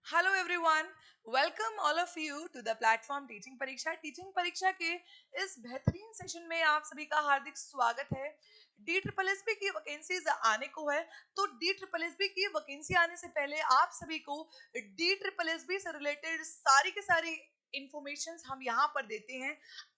Hello everyone, welcome all of you to the platform teaching Pariksha. Teaching Pariksha के इस बेहतरीन session में आप सभी का हार्दिक स्वागत है। डी ट्रिपल एस बी की वैकेंसीज आने को है, तो डी ट्रिपल एस बी की वैकेंसी आने से पहले आप सभी को डी ट्रिपल एस बी से रिलेटेड सारी के सारी इंफॉर्मेशन हम यहाँ पर देते हैं।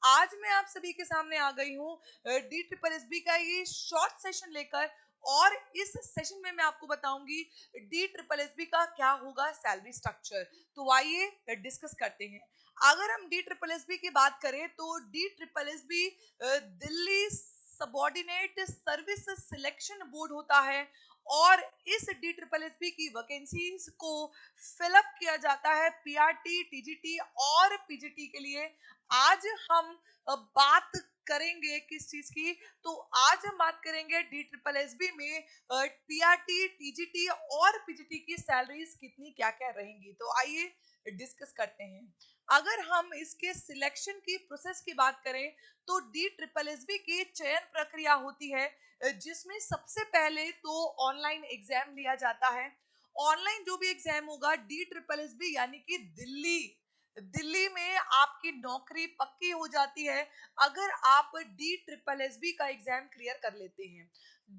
आज मैं आप सभी के सामने आ गई हूँ डी ट्रिपल एस बी का ये शॉर्ट सेशन लेकर, और इस सेशन में मैं आपको बताऊंगी डी ट्रिपल एस बी का क्या होगा सैलरी स्ट्रक्चर। तो आइए डिस्कस करते हैं। अगर हम डी ट्रिपल एस बी की बात करें तो D triple S B Delhi subordinate service selection board होता है, और इस डी ट्रिपल एस बी की वैकेंसीज को फिलअप किया जाता है पीआरटी, टीजीटी और पीजीटी के लिए। आज हम बात करेंगे किस चीज की, तो आज हम बात करेंगे डी ट्रिपल एस बी में पीआरटी, टीजीटी और पीजीटी की सैलरीज कितनी क्या क्या रहेंगी। तो आइए डिस्कस करते हैं। अगर हम इसके सिलेक्शन की प्रोसेस की बात करें तो डी ट्रिपल एस बी की चयन प्रक्रिया होती है, जिसमें सबसे पहले तो ऑनलाइन एग्जाम लिया जाता है। ऑनलाइन जो भी एग्जाम होगा डी ट्रिपल एस बी यानी कि दिल्ली दिल्ली में आपकी नौकरी पक्की हो जाती है अगर आप डी ट्रिपल एस बी का एग्जाम क्लियर कर लेते हैं।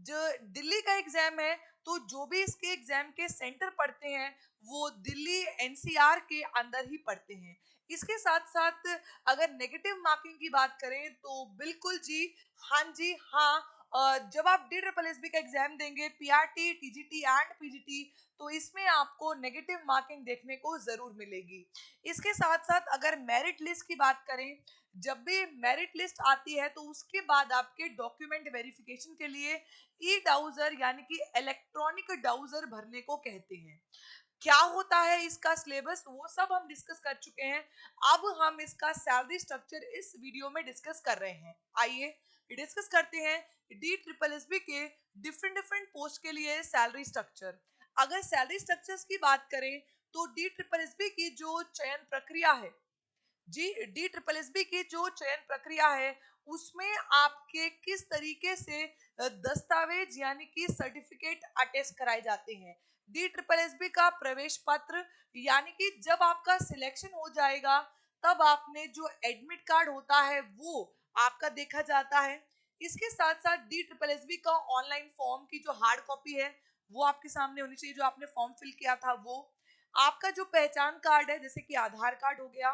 जो दिल्ली का एग्जाम है, तो जो भी इसके एग्जाम के सेंटर पड़ते हैं वो दिल्ली एनसीआर के अंदर ही पड़ते हैं। इसके साथ साथ अगर नेगेटिव मार्किंग की बात करें तो बिल्कुल जी, हाँ जी हाँ, जब आप डी ट्रिपल एस बी का एग्जाम देंगे पीआरटी, टीजीटी एंड पीजीटी, तो इसमें आपको नेगेटिव मार्किंग देखने को जरूर मिलेगी। इसके साथ साथ अगर मेरिट लिस्ट की बात करें, जब भी मेरिट लिस्ट आती है तो उसके बाद आपके डॉक्यूमेंट वेरिफिकेशन के लिए ई डाउजर यानी कि इलेक्ट्रॉनिक डाउजर भरने को कहते हैं। क्या होता है इसका सिलेबस वो सब हम डिस्कस कर चुके हैं। अब हम इसका सैलरी स्ट्रक्चर इस वीडियो में डिस्कस कर रहे हैं। आइए डिस्कस करते हैं डी ट्रिपल एस बी के डिफरेंट डिफरेंट पोस्ट के लिए सैलरी स्ट्रक्चर। अगर सैलरी स्ट्रक्चर्स की बात करें तो डी ट्रिपल एस बी की जो चयन प्रक्रिया है, जी डी ट्रिपल एस बी की जो चयन प्रक्रिया है उसमें आपके किस तरीके से दस्तावेज यानी कि सर्टिफिकेट अटेस्ट कराए जाते हैं। डी ट्रिपल एस बी का प्रवेश पत्र यानी कि जब आपका सिलेक्शन हो जाएगा तब आपने जो एडमिट कार्ड होता है वो आपका देखा जाता है। इसके साथ साथ डी ट्रिपल एस बी का ऑनलाइन फॉर्म की जो हार्ड कॉपी है वो आपके सामने होनी चाहिए, जो आपने फॉर्म फिल किया था वो। आपका जो पहचान कार्ड है जैसे कि आधार कार्ड हो गया,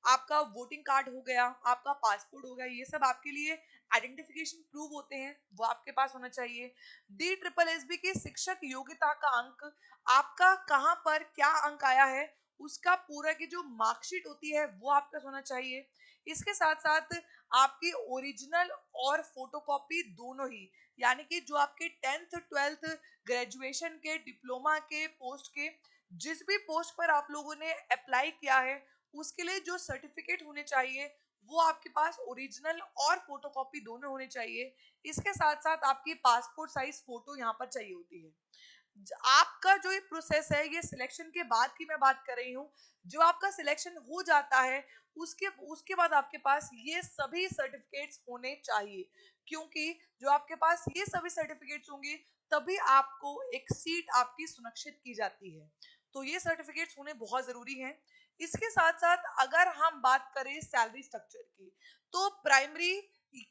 आपका वोटिंग कार्ड हो गया, आपका पासपोर्ट हो गया, ये सब आपके लिए आइडेंटिफिकेशन प्रूफ होते हैं, वो आपके पास होना चाहिए। डी ट्रिपल एस बी की शिक्षक योग्यता का अंक, आपका कहाँ पर क्या अंक आया है उसका पूरा की जो मार्कशीट होती है वो आपका होना चाहिए। इसके साथ साथ आपकी ओरिजिनल और फोटोकॉपी दोनों ही, यानी कि जो आपके 10th 12th ग्रेजुएशन के, डिप्लोमा के, पोस्ट के, जिस भी पोस्ट पर आप लोगों ने अप्लाई किया है उसके लिए जो सर्टिफिकेट होने चाहिए वो आपके पास ओरिजिनल और फोटोकॉपी दोनों होने चाहिए। इसके साथ साथ आपकी पासपोर्ट साइज फोटो यहाँ पर चाहिए होती है। आपका जो ये प्रोसेस है ये सिलेक्शन के बाद की मैं बात कर रही हूँ। जो आपका सिलेक्शन हो जाता है उसके उसके बाद आपके पास ये सभी सर्टिफिकेट्स होने चाहिए, क्योंकि जो आपके पास ये सभी सर्टिफिकेट्स होंगे तभी आपको एक सीट आपकी सुनिश्चित की जाती है। तो ये सर्टिफिकेट्स होने बहुत जरूरी हैं। इसके साथ साथ अगर हम बात करें सैलरी स्ट्रक्चर की, तो प्राइमरी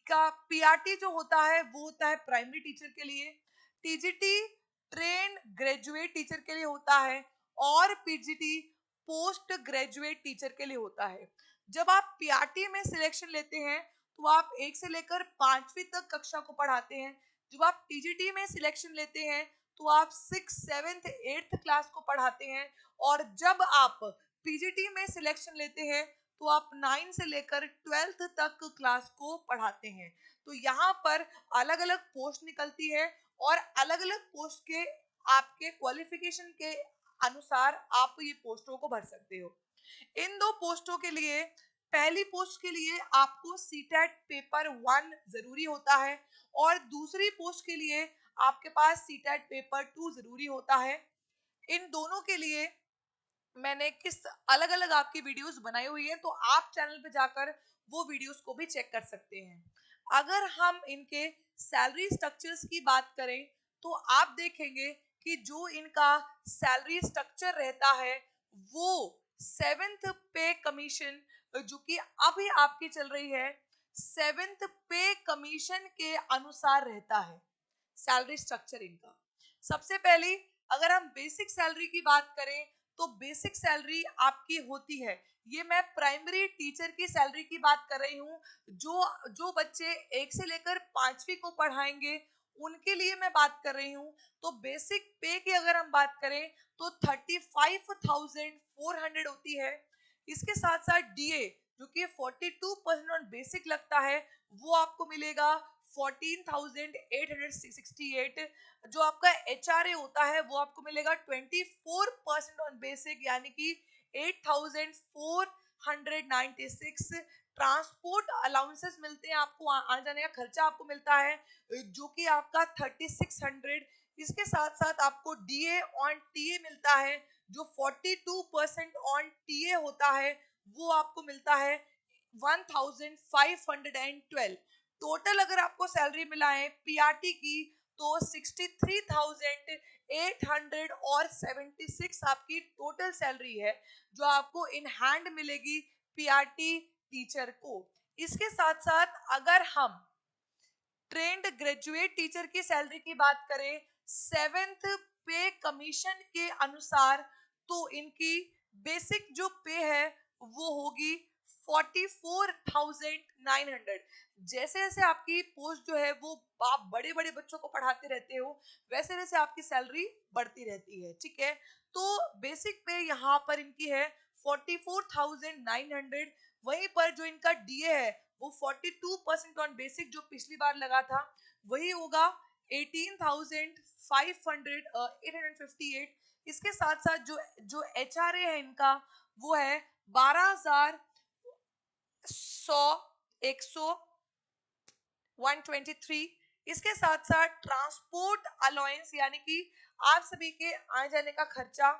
का पीआरटी जो होता है वो होता है प्राइमरी टीचर के लिए, टीजीटी ट्रेन ग्रेजुएट टीचर के लिए होता है, और पीजीटी पोस्ट ग्रेजुएट टीचर के लिए होता है। जब आप पीआरटी में सिलेक्शन लेते हैं तो आप 1 से लेकर 5वीं तक कक्षा को पढ़ाते हैं। जब आप टीजीटी में सिलेक्शन लेते हैं तो आप 6, 7th 8th क्लास को पढ़ाते हैं, और जब आप पीजीटी में सिलेक्शन लेते हैं तो आप 9 से लेकर 12th तक क्लास को पढ़ाते हैं। तो यहाँ पर अलग अलग पोस्ट निकलती है, और अलग अलग पोस्ट के आपके क्वालिफिकेशन के अनुसार आप ये पोस्टों को भर सकते हो। इन दो पोस्टों के लिए, पहली पोस्ट के लिए आपको सीटेट पेपर 1 जरूरी होता है, और दूसरी पोस्ट के लिए आपके पास सीटेट पेपर 2 जरूरी होता है। इन दोनों के लिए मैंने किस अलग अलग आपकी वीडियोस बनाई हुई है, तो आप चैनल पे जाकर वो वीडियोस को भी चेक कर सकते हैं। अगर हम इनके सैलरी स्ट्रक्चर्स की बात करें तो आप देखेंगे कि जो इनका सैलरी स्ट्रक्चर रहता है वो 7th पे कमीशन जो कि अभी आपकी चल रही है 7th पे कमीशन के अनुसार रहता है सैलरी स्ट्रक्चर इनका। सबसे पहले अगर हम बेसिक सैलरी की बात करें तो बेसिक सैलरी आपकी होती है, ये मैं प्राइमरी टीचर की सैलरी की बात कर रही हूँ, जो जो बच्चे 1 से लेकर 5वीं को पढ़ाएंगे उनके लिए मैं बात कर रही हूँ। तो बेसिक पे की अगर हम बात करें तो 35,400 होती है। इसके साथ साथ डीए जो कि 42% ऑन बेसिक लगता है वो आपको मिलेगा 14,868। जो आपका एचआरए होता है वो आपको मिलेगा 24% ऑन बेसिक यानी कि 8,496। ट्रांसपोर्ट अलाउंसेस मिलते हैं आपको, आने जाने का खर्चा आपको मिलता है जो कि आपका 3600। इसके साथ साथ आपको डीए ऑन टीए मिलता है जो 42% ऑन टीए होता है वो आपको मिलता है 1512। टोटल अगर आपको सैलरी मिला है पीआरटी की तो 63,800 और 76 आपकी टोटल सैलरी है जो आपको इन हैंड मिलेगी पीआरटी टीचर को। इसके साथ साथ अगर हम ट्रेंड ग्रेजुएट टीचर की सैलरी की बात करें 7th पे कमीशन के अनुसार तो इनकी बेसिक जो पे है वो होगी 44,900। जैसे जैसे आपकी पोस्ट जो है वो आप बड़े बड़े बच्चों को पढ़ाते रहते हो वैसे वैसे आपकी सैलरी बढ़ती रहती है, ठीक है। तो बेसिक पे यहाँ पर इनकी है 44,900। वहीं पर जो इनका डीए है वो 42% ऑन बेसिक जो पिछली बार लगा था वही होगा 18,858। इसके साथ साथ जो जो एचआरए है इनका वो है 12,100 100 123। इसके साथ साथ ट्रांसपोर्ट अलाउंस यानी कि आप सभी के आने जाने का खर्चा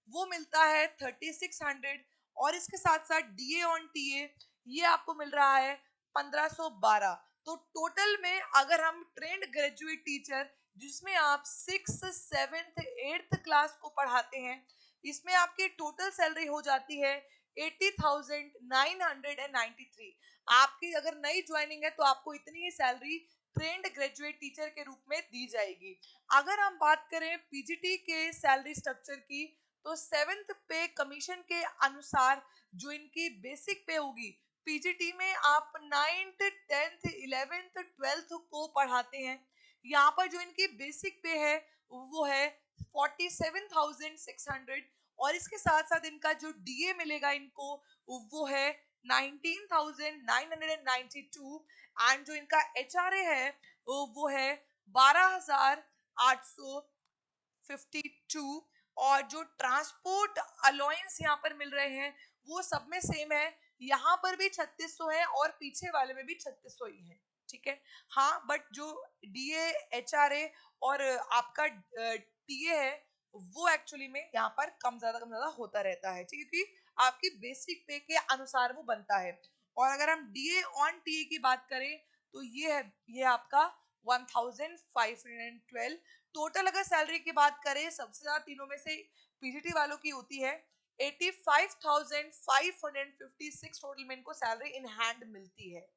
वो मिलता है 3600। और इसके साथ साथ डीए ऑन टीए ये आपको मिल रहा है 1512। तो टोटल में अगर हम ट्रेंड ग्रेजुएट टीचर जिसमें आप 6 7th 8th क्लास को पढ़ाते हैं इसमें आपकी टोटल सैलरी हो जाती है 80,993। आपकी अगर नई ज्वाइनिंग है तो आपको इतनी ही सैलरी ट्रेंड ग्रेजुएट टीचर के रूप में दी जाएगी। अगर हम बात करें पीजीटी के सैलरी स्ट्रक्चर की तो 7th पे कमीशन के अनुसार जो इनकी बेसिक पे होगी, पीजीटी में आप 9th 10th 11th 12th को पढ़ाते हैं, यहाँ पर जो इनकी बेसिक पे है वो है 47,600। और इसके साथ साथ इनका जो डीए मिलेगा इनको वो है 19,992। एंड जो इनका एचआरए है वो है 12,852। और जो ट्रांसपोर्ट अलाउंस यहाँ पर मिल रहे हैं वो सब में सेम है, यहाँ पर भी 3600 है और पीछे वाले में भी 3600 ही है, ठीक है। हाँ बट जो डीए एचआरए और आपका टीए है वो एक्चुअली में यहाँ पर कम ज्यादा होता रहता है, ठीक है, क्योंकि आपकी बेसिक पे के अनुसार वो बनता है। और अगर हम डीए ऑन टीए की बात करें तो ये आपका 1512। टोटल अगर सैलरी की बात करें सबसे ज्यादा तीनों में से पीजीटी वालों की होती है 85,556। टोटल में इनको सैलरी इन हैंड मिलती है,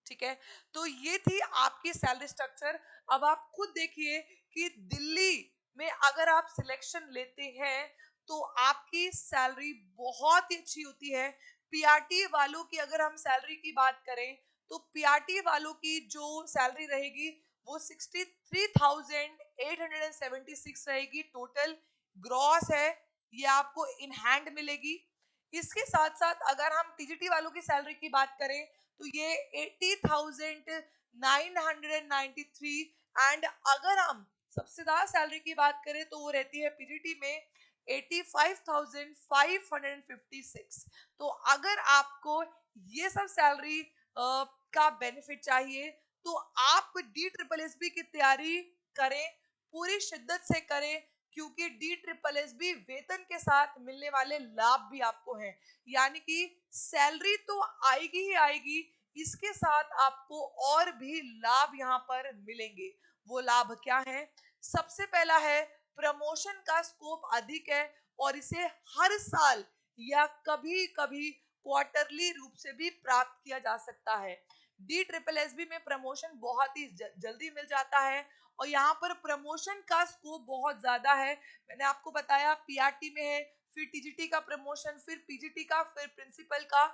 ठीक है। तो ये थी आपकी सैलरी स्ट्रक्चर। अब आप खुद देखिए कि दिल्ली में अगर आप सिलेक्शन लेते हैं तो आपकी सैलरी बहुत ही अच्छी होती है। पीआरटी वालों की अगर हम सैलरी की बात करें तो पीआरटी वालों की जो सैलरी रहेगी वो 63,876 रहेगी। टोटल ग्रॉस है ये आपको इन हैंड मिलेगी। इसके साथ साथ अगर हम टीजीटी वालों की सैलरी की बात करें तो ये 80,993। एंड अगर हम सबसे ज्यादा सैलरी की बात करें तो वो रहती है पीजीटी में 85,556। तो अगर आपको ये सब सैलरी का बेनिफिट चाहिए तो आप डी ट्रिपल एस बी की तैयारी करें, पूरी शिद्दत से करें, क्योंकि डी ट्रिपल एस बी वेतन के साथ मिलने वाले लाभ भी आपको हैं। यानी कि सैलरी तो आएगी ही आएगी, इसके साथ आपको और भी लाभ यहाँ पर मिलेंगे। वो लाभ क्या है? सबसे पहला है प्रमोशन का स्कोप अधिक है और इसे हर साल या कभी कभी क्वार्टरली रूप से भी प्राप्त किया जा सकता है। डी ट्रिपल एस बी में प्रमोशन बहुत ही जल्दी मिल जाता है और यहाँ पर प्रमोशन का स्कोप बहुत ज्यादा है। मैंने आपको बताया पीआरटी में है, फिर टीजीटी का प्रमोशन, फिर पीजीटी का, फिर प्रिंसिपल का।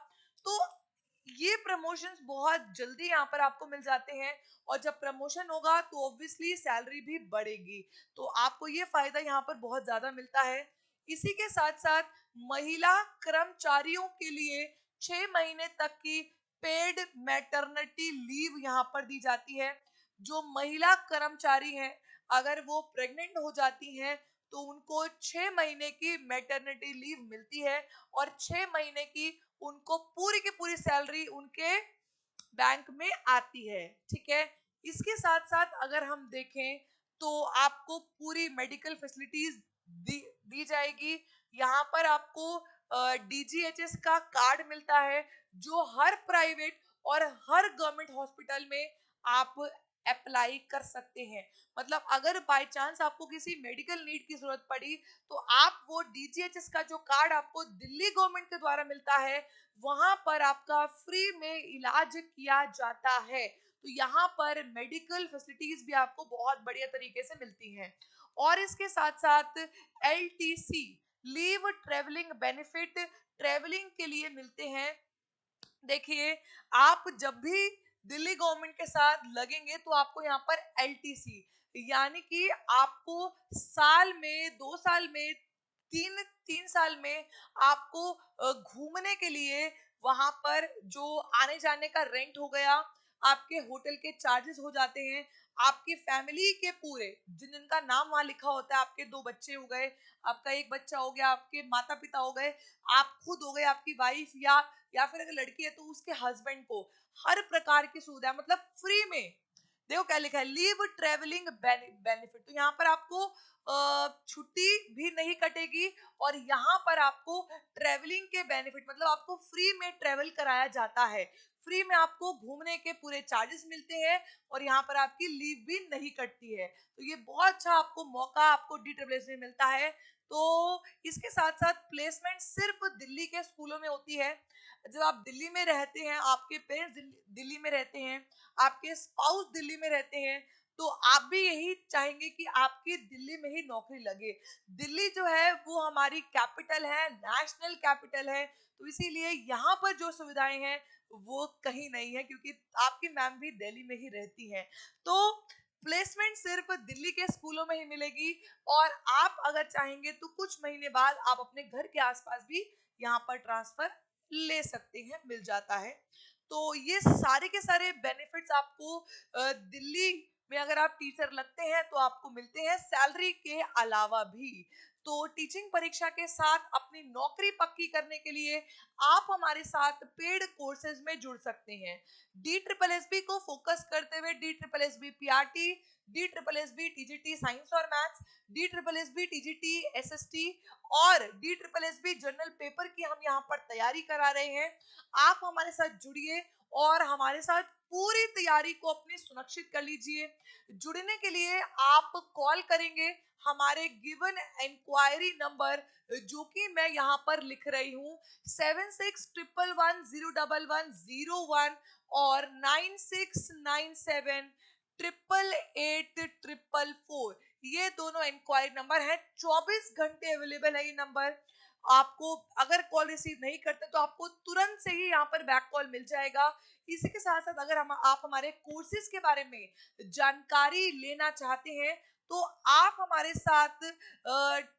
तो ये प्रमोशंस बहुत जल्दी यहाँ पर आपको मिल जाते हैं और जब प्रमोशन होगा तो ऑब्वियसली सैलरी भी बढ़ेगी। तो आपको ये फायदा यहाँ पर बहुत ज्यादा मिलता है। इसी के साथ साथ महिला कर्मचारियों के लिए 6 महीने तक की पेड मैटरनिटी लीव यहाँ पर दी जाती है। जो महिला कर्मचारी हैं, अगर वो प्रेग्नेंट हो जाती हैं तो उनको 6 महीने की मैटरनिटी लीव मिलती है और 6 महीने की उनको पूरी की पूरी सैलरी उनके बैंक में आती है। ठीक है। इसके साथ साथ अगर हम देखें तो आपको पूरी मेडिकल फैसिलिटीज दी जाएगी। यहाँ पर आपको डीजीएचएस का कार्ड मिलता है जो हर प्राइवेट और हर गवर्नमेंट हॉस्पिटल में आप अप्लाई कर सकते हैं। मतलब अगर बाय चांस आपको किसी मेडिकल नीड की जरूरत पड़ी तो आप वो डीजीएचएस का जो कार्ड आपको दिल्ली गवर्नमेंट के द्वारा मिलता है वहां पर आपका फ्री में इलाज किया जाता है। तो यहाँ पर मेडिकल फैसिलिटीज भी आपको बहुत बढ़िया तरीके से मिलती हैं। और इसके साथ साथ LTC leave travelling benefit travelling के लिए मिलते हैं। देखिए, आप जब भी दिल्ली गवर्नमेंट के साथ लगेंगे तो आपको यहाँ पर एलटीसी यानी कि आपको साल में, 2 साल में, तीन तीन साल में आपको घूमने के लिए वहां पर जो आने जाने का रेंट हो गया, आपके होटल के चार्जेस हो जाते हैं, आपकी फैमिली के पूरे जिनका नाम वहां लिखा होता है, आपके 2 बच्चे हो गए, आपका एक बच्चा हो गया, आपके माता पिता हो गए, आप खुद हो गए, आपकी वाइफ या फिर अगर लड़की है तो उसके हस्बैंड को हर प्रकार की सुविधा मतलब फ्री में। देखो क्या लिखा है, लीव ट्रेवलिंग बेनिफिट। तो यहाँ पर आपको छुट्टी भी नहीं कटेगी और यहाँ पर आपको ट्रेवलिंग के बेनिफिट मतलब आपको फ्री में ट्रेवल कराया जाता है, फ्री में आपको घूमने के पूरे चार्जेस मिलते हैं और यहाँ पर आपकी लीव भी नहीं कटती है। तो ये बहुत अच्छा आपको मौका आपको डी ट्रिपल एस में मिलता है। तो इसके साथ साथ प्लेसमेंट सिर्फ दिल्ली के स्कूलों में होती है। जब आप दिल्ली में रहते हैं, आपके पेरेंट्स दिल्ली में रहते हैं, आपके स्पाउस दिल्ली में रहते हैं, तो आप भी यही चाहेंगे कि आपकी दिल्ली में ही नौकरी लगे। दिल्ली जो है वो हमारी कैपिटल है, नेशनल कैपिटल है। तो इसीलिए यहाँ पर जो सुविधाएं हैं वो कहीं नहीं है क्योंकि आपकी मैम भी दिल्ली में ही रहती हैं। तो प्लेसमेंट सिर्फ दिल्ली के स्कूलों में ही मिलेगी और आप अगर चाहेंगे तो कुछ महीने बाद आप अपने घर के आसपास भी यहाँ पर ट्रांसफर ले सकते हैं, मिल जाता है। तो ये सारे के सारे बेनिफिट्स आपको दिल्ली में अगर आप टीचर लगते हैं तो आपको मिलते हैं सैलरी के अलावा भी। तो टीचिंग परीक्षा के साथ अपनी नौकरी पक्की करने के लिए आप हमारे साथ पेड कोर्सेज में जुड़ सकते हैं। डी ट्रिपल एस बी को फोकस करते हुए D triple S B PRT, D triple S B TGT science और maths, D triple S B TGT SST और D triple S B general paper की हम यहाँ पर तैयारी करा रहे हैं। आप हमारे साथ जुड़िए और हमारे साथ पूरी तैयारी को अपनी सुनिश्चित कर लीजिए। जुड़ने के लिए आप कॉल करेंगे हमारे गिवन इंक्वायरी नंबर जो कि मैं यहाँ पर लिख रही हूँ 7611101101 और 9697 888 444। ये दोनों इंक्वायरी नंबर है, 24 घंटे अवेलेबल है ये नंबर। आपको अगर कॉल रिसीव नहीं करते तो आपको तुरंत से ही यहाँ पर बैक कॉल मिल जाएगा। इसी के साथ साथ अगर आप हमारे कोर्सेज के बारे में जानकारी लेना चाहते हैं तो आप हमारे साथ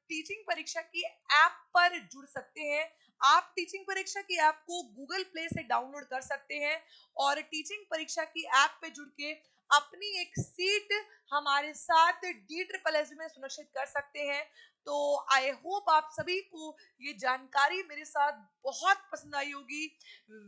टीचिंग परीक्षा की ऐप पर जुड़ सकते हैं। आप टीचिंग परीक्षा की ऐप को गूगल प्ले से डाउनलोड कर सकते हैं और टीचिंग परीक्षा की ऐप पे जुड़ के अपनी एक सीट हमारे साथ डी ट्रिपल एस में सुनिश्चित कर सकते हैं। तो आई होप आप सभी को ये जानकारी मेरे साथ बहुत पसंद आई होगी।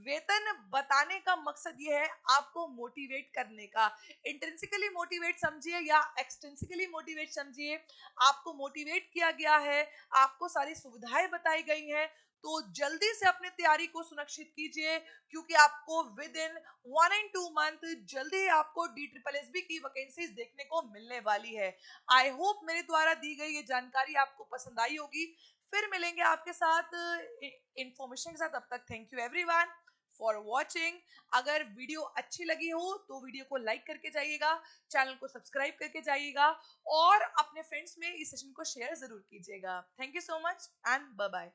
वेतन बताने का मकसद ये है आपको मोटिवेट करने का। इंट्रिंसिकली मोटिवेट समझिए या एक्सट्रिंसिकली मोटिवेट समझिए, आपको मोटिवेट किया गया है, आपको सारी सुविधाएं बताई गई हैं। तो जल्दी से अपनी तैयारी को सुनिश्चित कीजिए क्योंकि आपको विद इन 1 and 2 मंथ जल्दी ही आपको डी ट्रिपल एस बी की वैकेंसीज देखने को मिलने वाली है। आई होप मेरे द्वारा दी गई ये जानकारी आपको पसंद आई होगी। फिर मिलेंगे आपके साथ इंफॉर्मेशन के साथ। तब तक thank you everyone for watching. अगर वीडियो अच्छी लगी हो तो वीडियो को लाइक करके जाइएगा, चैनल को सब्सक्राइब करके जाइएगा और अपने फ्रेंड्स में इस सेशन को शेयर जरूर कीजिएगा। Thank you so much and bye bye.